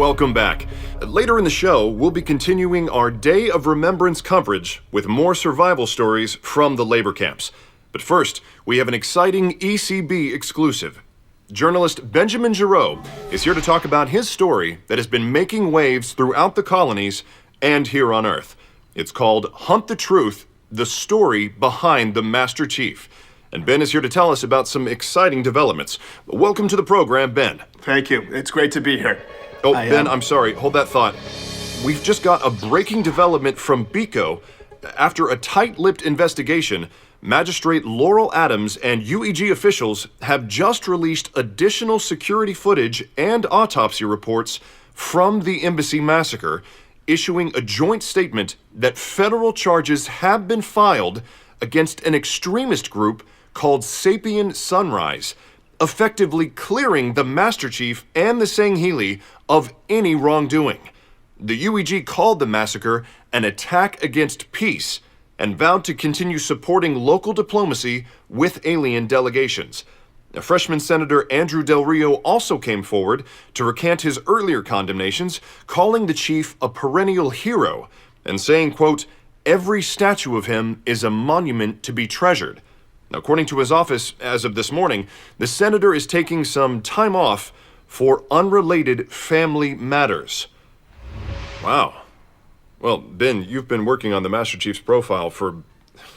welcome back. Later in the show, we'll be continuing our Day of Remembrance coverage with more survival stories from the labor camps. But first, we have an exciting ECB exclusive. Journalist Benjamin Giraud is here to talk about his story that has been making waves throughout the colonies and here on Earth. It's called Hunt the Truth, the story behind the Master Chief. And Ben is here to tell us about some exciting developments. Welcome to the program, Ben. Thank you. It's great to be here. Oh, Ben, I'm sorry. Hold that thought. We've just got a breaking development from BICO. After a tight-lipped investigation, Magistrate Laurel Adams and UEG officials have just released additional security footage and autopsy reports from the Embassy massacre, issuing a joint statement that federal charges have been filed against an extremist group called Sapien Sunrise, effectively clearing the Master Chief and the Sangheili of any wrongdoing. The UEG called the massacre an attack against peace and vowed to continue supporting local diplomacy with alien delegations. Freshman Senator Andrew Del Rio also came forward to recant his earlier condemnations, calling the chief a perennial hero and saying, quote, "Every statue of him is a monument to be treasured." According to his office, as of this morning, the senator is taking some time off for unrelated family matters. Wow. Well, Ben, you've been working on the Master Chief's profile for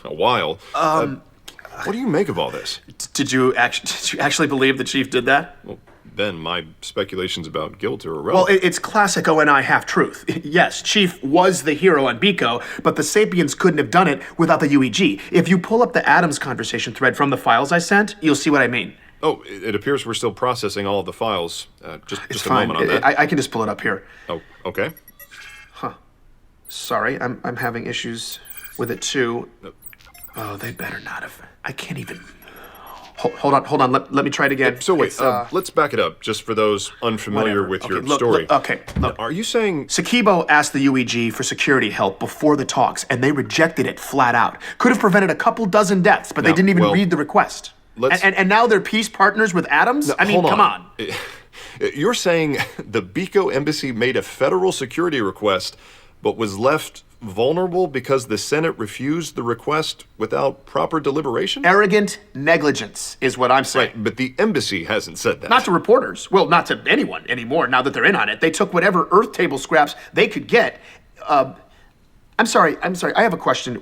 a while. What do you make of all this? Did you actually believe the chief did that? Well, Ben, my speculations about guilt are irrelevant. Well, it's classic ONI half-truth. Yes, Chief was the hero on BICO, but the Sapiens couldn't have done it without the UEG. If you pull up the Adams conversation thread from the files I sent, you'll see what I mean. Oh, it appears we're still processing all of the files. Just a fine. moment on that. I can just pull it up here. Oh, okay. Sorry, I'm having issues with it too. Oh, they better not have. I can't even. Hold on. Let me try it again. So wait, let's back it up, just for those unfamiliar with your story. Look. Are you saying... Sakibo asked the UEG for security help before the talks, and they rejected it flat out. Could have prevented a couple dozen deaths, but they didn't even read the request. And now they're peace partners with Adams? No, I mean, come on. You're saying the BICO embassy made a federal security request, but was left vulnerable because the Senate refused the request without proper deliberation? Arrogant negligence is what I'm saying. Right, but the embassy hasn't said that. Not to reporters. Well, not to anyone anymore now that they're in on it. They took whatever Earth table scraps they could get. I'm sorry. I have a question.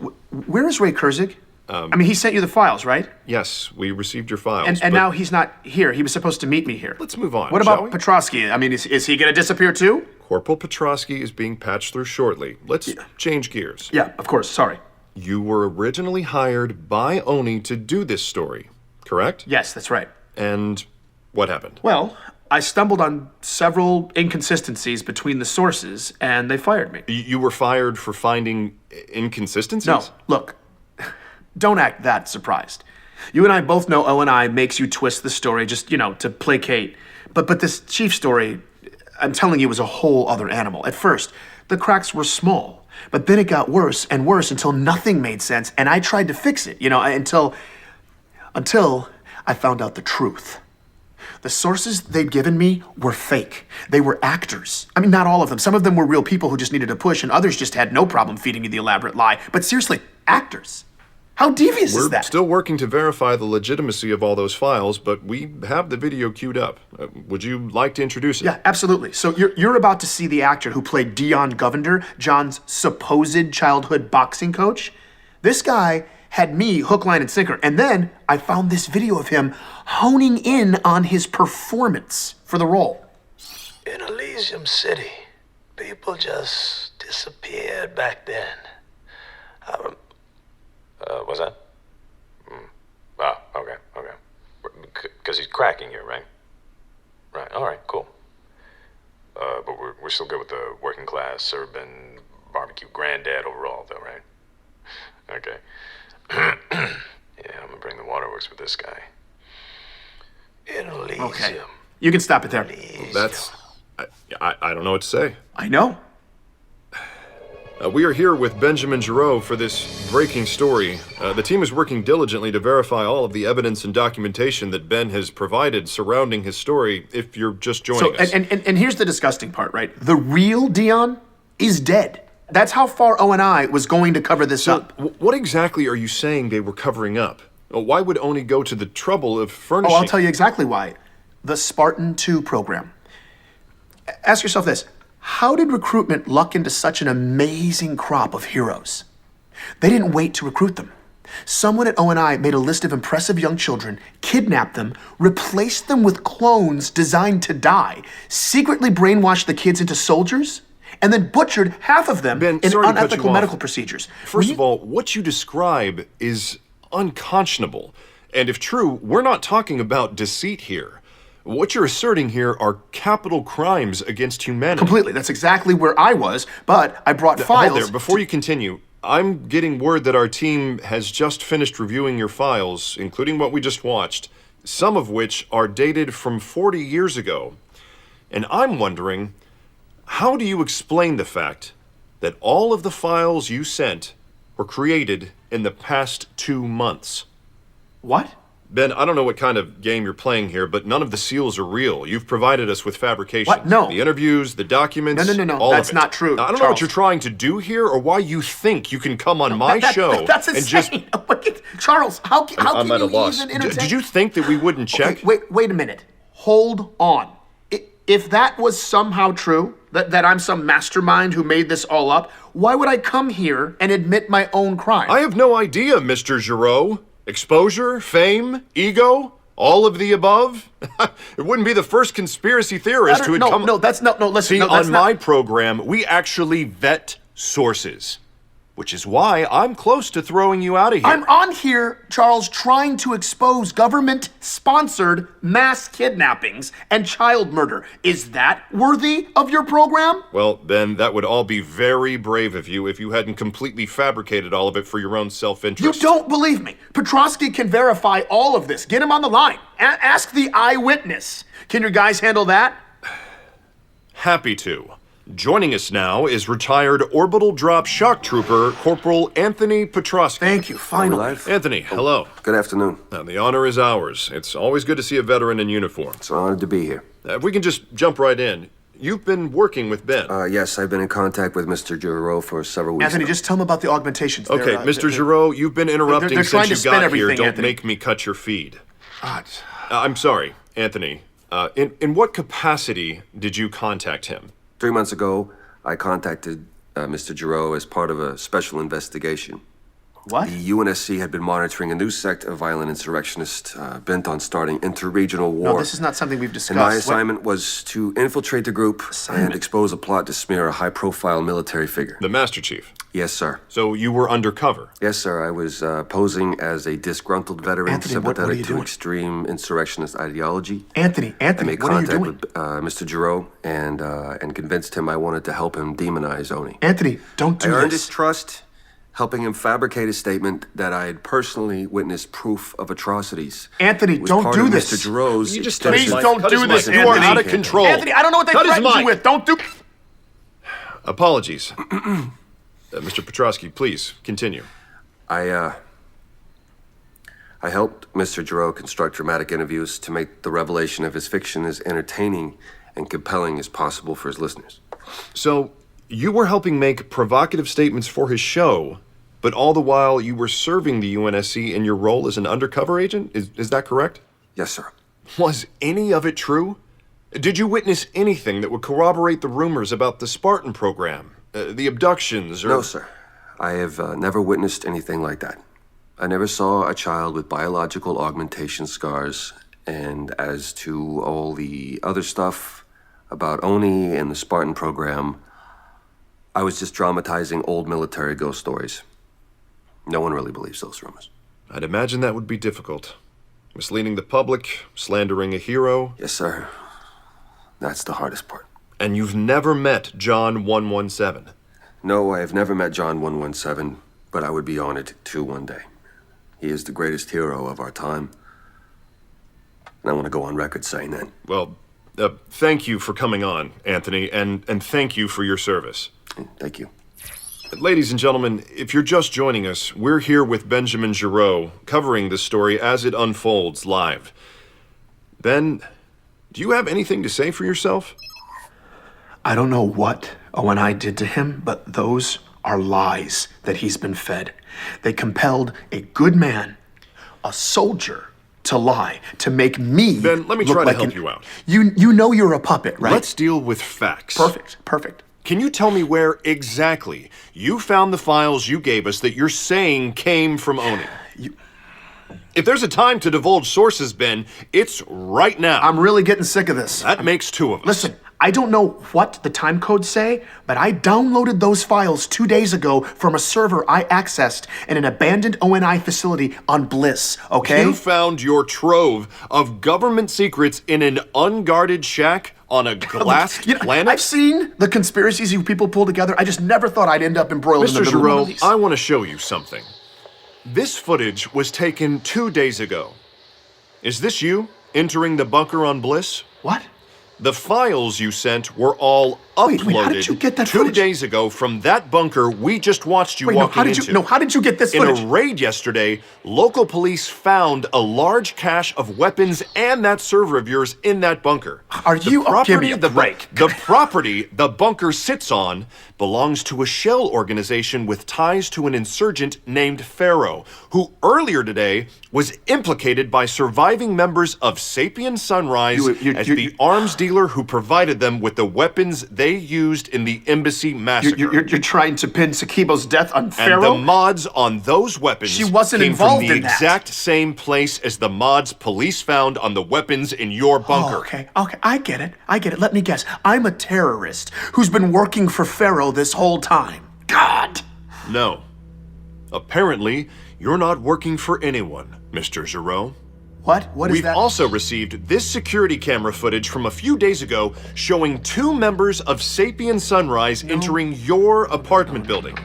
Where is Ray Kurzig? I mean, he sent you the files, right? Yes, we received your files. And now he's not here. He was supposed to meet me here. Let's move on, What about Petrosky? I mean, is he going to disappear too? Corporal Petrosky is being patched through shortly. Let's change gears. Yeah, of course. Sorry. You were originally hired by Oni to do this story, correct? Yes, that's right. And what happened? Well, I stumbled on several inconsistencies between the sources, and they fired me. You were fired for finding inconsistencies? No, look, don't act that surprised. You and I both know O&I makes you twist the story just, to placate. But this chief story, I'm telling you, was a whole other animal. At first, the cracks were small, but then it got worse and worse until nothing made sense, and I tried to fix it, until I found out the truth. The sources they'd given me were fake. They were actors. I mean, not all of them. Some of them were real people who just needed a push, and others just had no problem feeding you the elaborate lie. But seriously, actors. How devious is that? We're still working to verify the legitimacy of all those files, but we have the video queued up. Would you like to introduce it? Yeah, absolutely. So you're about to see the actor who played Dion Govender, John's supposed childhood boxing coach. This guy had me hook, line, and sinker, and then I found this video of him honing in on his performance for the role. In Elysium City, people just disappeared back then. What's that? Okay. Because he's cracking here, right? Right, all right, cool. But we're still good with the working class, urban, barbecue granddad overall, though, right? Okay. Yeah, I'm gonna bring the waterworks with this guy. In Elysium. Okay, you can stop it there. That's... I don't know what to say. I know. We are here with Benjamin Giroux for this breaking story. The team is working diligently to verify all of the evidence and documentation that Ben has provided surrounding his story, if you're just joining us. And here's the disgusting part, right? The real Dion is dead. That's how far O&I was going to cover this up. What exactly are you saying they were covering up? Why would Oni go to the trouble of furnishing... Oh, I'll tell you exactly why. The Spartan 2 program. Ask yourself this. How did recruitment luck into such an amazing crop of heroes? They didn't wait to recruit them. Someone at O&I made a list of impressive young children, kidnapped them, replaced them with clones designed to die, secretly brainwashed the kids into soldiers, and then butchered half of them in unethical medical procedures. First of all, what you describe is unconscionable. And if true, we're not talking about deceit here. What you're asserting here are capital crimes against humanity. Completely. That's exactly where I was, but I brought files... Hold there. Before you continue, I'm getting word that our team has just finished reviewing your files, including what we just watched, some of which are dated from 40 years ago. And I'm wondering, how do you explain the fact that all of the files you sent were created in the past 2 months? What? Ben, I don't know what kind of game you're playing here, but none of the seals are real. You've provided us with fabrication. What? No. The interviews, the documents, No. all That's of it. not true, I don't know what you're trying to do here or why you think you can come on my show That's and insane. just... Charles, how can you even entertain... Did you think that we wouldn't check? Okay, wait a minute. Hold on. If that was somehow true, that I'm some mastermind who made this all up, why would I come here and admit my own crime? I have no idea, Mr. Giroux. Exposure, fame, ego, all of the above? It wouldn't be the first conspiracy theorist who had come... Listen. See, on my program, we actually vet sources. Which is why I'm close to throwing you out of here. I'm on here, Charles, trying to expose government-sponsored mass kidnappings and child murder. Is that worthy of your program? Well, Ben, that would all be very brave of you if you hadn't completely fabricated all of it for your own self-interest. You don't believe me. Petrosky can verify all of this. Get him on the line. Ask the eyewitness. Can your guys handle that? Happy to. Joining us now is retired orbital drop shock trooper Corporal Anthony Petrosky. Thank you, finally. Anthony, hello. Good afternoon. The honor is ours. It's always good to see a veteran in uniform. It's an honor to be here. If we can just jump right in. You've been working with Ben. Yes, I've been in contact with Mr. Giroux for several weeks Anthony, now. just tell him about the augmentations. Okay, Mr. Giroux, you've been interrupting they're trying since to you spin got here. everything, Don't Anthony. make me cut your feed. God. I'm sorry, Anthony. In what capacity did you contact him? 3 months ago, I contacted Mr. Giroux as part of a special investigation. What? The UNSC had been monitoring a new sect of violent insurrectionists bent on starting interregional war. No, this is not something we've discussed. And my assignment was to infiltrate the group and expose a plot to smear a high-profile military figure. The Master Chief. Yes, sir. So you were undercover? Yes, sir. I was posing as a disgruntled veteran Anthony, what are sympathetic you to doing? extreme insurrectionist ideology. Anthony, I made what are you contact doing? with Mr. Giroux and convinced him I wanted to help him demonize Oni. Anthony, don't do I earned this. his trust, helping him fabricate a statement that I had personally witnessed proof of atrocities. Anthony, It was don't part do of this. Mr. Giroux's You just Please extensive- don't do this, You are Anthony. out of control. Anthony, I don't know what they Cut his threatened you mic. with. Don't do... Apologies. Mr. Petrosky, please, continue. I helped Mr. Giroux construct dramatic interviews to make the revelation of his fiction as entertaining and compelling as possible for his listeners. So, you were helping make provocative statements for his show, but all the while you were serving the UNSC in your role as an undercover agent? Is that correct? Yes, sir. Was any of it true? Did you witness anything that would corroborate the rumors about the Spartan program? The abductions, or... No, sir. I have never witnessed anything like that. I never saw a child with biological augmentation scars, and as to all the other stuff about Oni and the Spartan program, I was just dramatizing old military ghost stories. No one really believes those rumors. I'd imagine that would be difficult. Misleading the public, slandering a hero. Yes, sir. That's the hardest part. And you've never met John 117. No, I have never met John 117, but I would be honored to one day. He is the greatest hero of our time. And I want to go on record saying that. Well, thank you for coming on, Anthony, and thank you for your service. Thank you. Ladies and gentlemen, if you're just joining us, we're here with Benjamin Giraud, covering the story as it unfolds live. Ben, do you have anything to say for yourself? I don't know what O&I did to him, but those are lies that he's been fed. They compelled a good man, a soldier, to lie, to make me Ben, let me look try to like help you out. You know you're a puppet, right? Let's deal with facts. Perfect. Can you tell me where exactly you found the files you gave us that you're saying came from Oni? If there's a time to divulge sources, Ben, it's right now. I'm really getting sick of this. That makes two of us. Listen, I don't know what the time codes say, but I downloaded those files 2 days ago from a server I accessed in an abandoned ONI facility on Bliss, okay? You found your trove of government secrets in an unguarded shack on a glassed planet? I've seen the conspiracies you people pull together. I just never thought I'd end up embroiled in the Mr. middle of one of Giraud, these. I want to show you something. This footage was taken 2 days ago. Is this you entering the bunker on Bliss? What? The files you sent were all uploaded Wait, how did you get that 2 footage? days ago from that bunker we just watched you Wait, no, walking how did into. you? No, how did you get this In footage? a raid yesterday, local police found a large cache of weapons and that server of yours in that bunker. Are you? Give me a break. The property the bunker sits on belongs to a shell organization with ties to an insurgent named Pharaoh, who earlier today was implicated by surviving members of Sapien Sunrise as the arms dealer who provided them with the weapons they used in the embassy massacre. You're trying to pin Sakibo's death on Pharaoh? And the mods on those weapons She wasn't came involved from the in that. exact same place as the mods police found on the weapons in your bunker. Oh, okay, I get it. Let me guess. I'm a terrorist who's been working for Pharaoh this whole time. God! No. Apparently, you're not working for anyone, Mr. Giraud. What? What is We've that? also received this security camera footage from a few days ago showing 2 members of Sapien Sunrise entering your apartment building.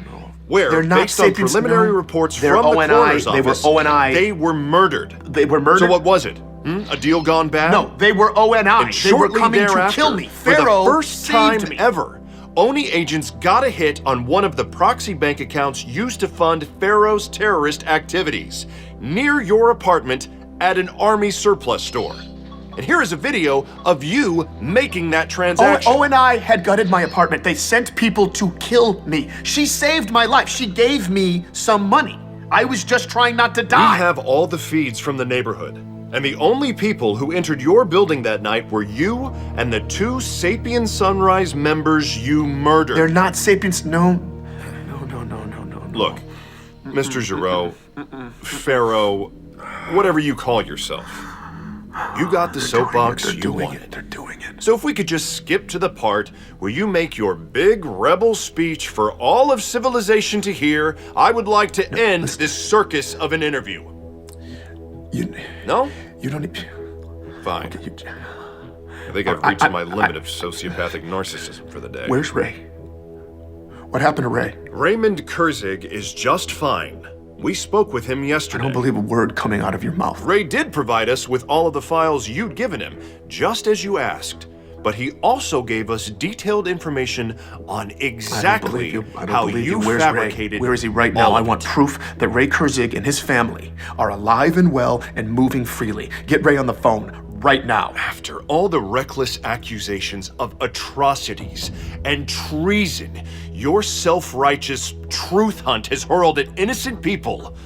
Where, They're not based on Sapiens, preliminary no. reports They're from the ONI. coroner's They were office, ONI. they were murdered. They were murdered? So what was it? A deal gone bad? No, they were ONI. And They were shortly coming to thereafter, kill me. for Pharaoh the first time saved me. ever, Oni agents got a hit on one of the proxy bank accounts used to fund Pharaoh's terrorist activities near your apartment at an army surplus store. And here is a video of you making that transaction. ONI had gutted my apartment. They sent people to kill me. She saved my life. She gave me some money. I was just trying not to die. We have all the feeds from the neighborhood. And the only people who entered your building that night were you and the 2 Sapien Sunrise members you murdered. They're not Sapiens. No. Look, Mr. Giraud, Pharaoh, whatever you call yourself, you got the soapbox you wanted. They're doing it. So if we could just skip to the part where you make your big rebel speech for all of civilization to hear, I would like to end this circus of an interview. No? You don't need... Fine. I think I've reached my limit of sociopathic narcissism for the day. Where's Ray? What happened to Ray? Raymond Kurzig is just fine. We spoke with him I yesterday. don't believe a word coming out of your mouth. Ray did provide us with all of the files you'd given him, just as you asked. But he also gave us detailed information on exactly how you Where's fabricated. Ray? Where is he right now? all I of want it. proof that Ray Kurzig and his family are alive and well and moving freely. Get Ray on the phone right now. After all the reckless accusations of atrocities and treason your self-righteous truth hunt has hurled at innocent people,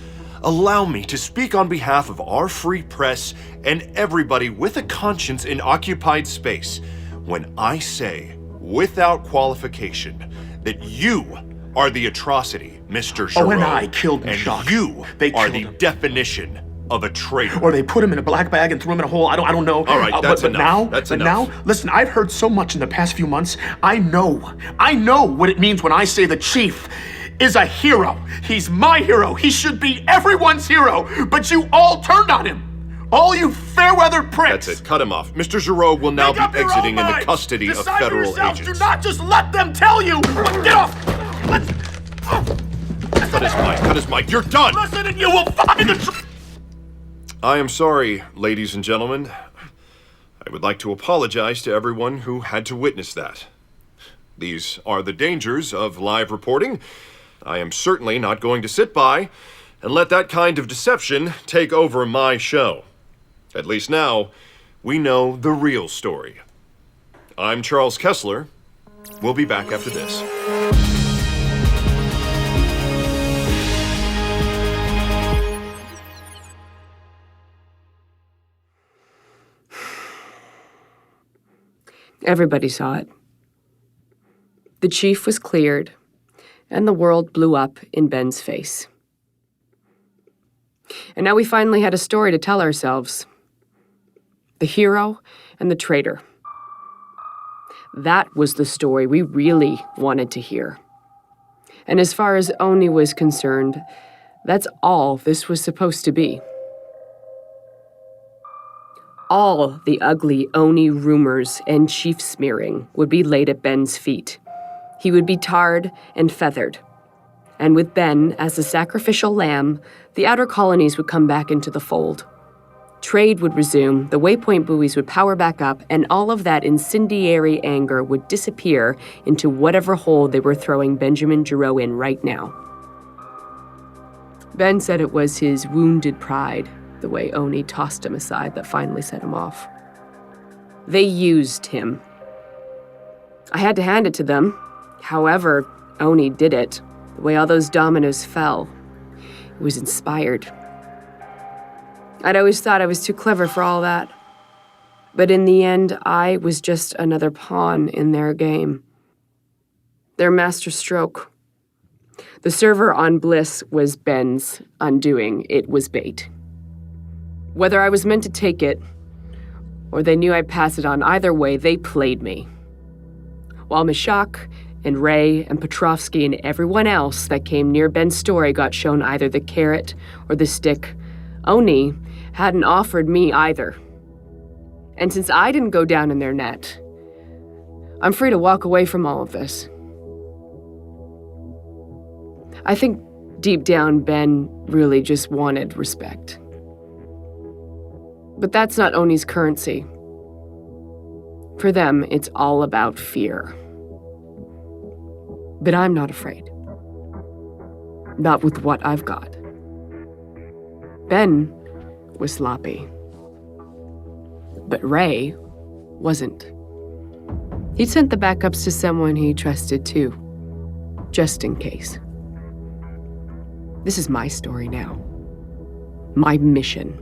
allow me to speak on behalf of our free press and everybody with a conscience in occupied space when I say, without qualification, that you are the atrocity, Mr. Giraud. and I killed and Jacques. you They are killed the him. definition of a traitor. Or they put him in a black bag and threw him in a hole. I don't know. All right, that's but enough. now, That's but enough. now, listen, I've heard so much in the past few months. I know what it means when I say the chief is a hero. He's my hero. He should be everyone's hero. But you all turned on him. All you fair-weather pricks. That's it. Cut him off. Mr. Giraud will now Make up be your exiting own in the minds. custody Decide of for federal yourselves. agents. Do not just let them tell you. Get off. Cut his mic. You're done. Listen and you will find the truth. I am sorry, ladies and gentlemen. I would like to apologize to everyone who had to witness that. These are the dangers of live reporting. I am certainly not going to sit by and let that kind of deception take over my show. At least now, we know the real story. I'm Charles Kessler. We'll be back after this. Everybody saw it. The chief was cleared, and the world blew up in Ben's face. And now we finally had a story to tell ourselves. The hero and the traitor. That was the story we really wanted to hear. And as far as Oni was concerned, that's all this was supposed to be. All the ugly Oni rumors and chief smearing would be laid at Ben's feet. He would be tarred and feathered. And with Ben as the sacrificial lamb, the outer colonies would come back into the fold. Trade would resume, the waypoint buoys would power back up, and all of that incendiary anger would disappear into whatever hole they were throwing Benjamin Giroux in right now. Ben said it was his wounded pride, the way Oni tossed him aside, that finally set him off. They used him. I had to hand it to them. However, Oni did it. The way all those dominoes fell. It was inspired. I'd always thought I was too clever for all that. But in the end, I was just another pawn in their game. Their master stroke. The server on Bliss was Ben's undoing. It was bait. Whether I was meant to take it, or they knew I'd pass it on, either way, they played me. While Mishak and Ray and Petrovsky and everyone else that came near Ben's story got shown either the carrot or the stick, Oni hadn't offered me either. And since I didn't go down in their net, I'm free to walk away from all of this. I think deep down, Ben really just wanted respect. But that's not Oni's currency. For them, it's all about fear. But I'm not afraid. Not with what I've got. Ben was sloppy. But Ray wasn't. He'd sent the backups to someone he trusted too, just in case. This is my story now. My mission.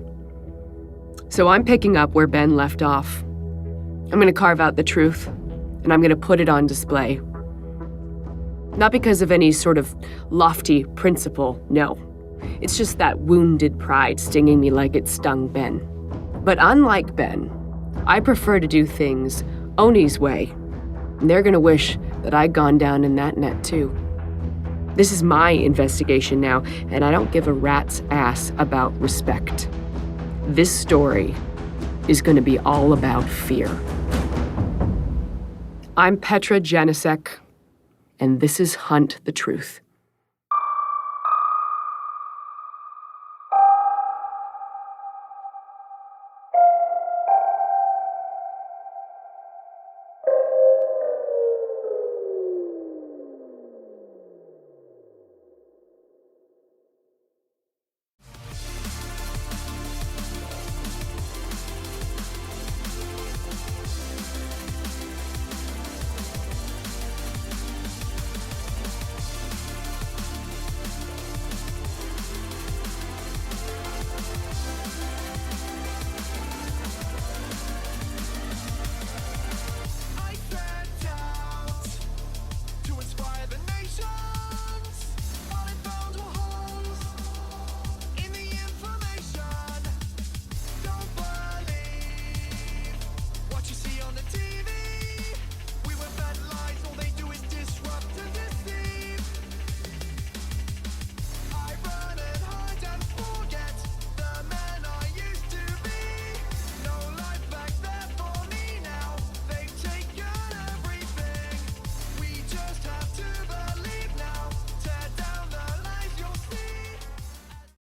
So I'm picking up where Ben left off. I'm going to carve out the truth, and I'm going to put it on display. Not because of any sort of lofty principle, no. It's just that wounded pride stinging me like it stung Ben. But unlike Ben, I prefer to do things Oni's way. And they're going to wish that I'd gone down in that net too. This is my investigation now, and I don't give a rat's ass about respect. This story is going to be all about fear. I'm Petra Janicek, and this is Hunt the Truth.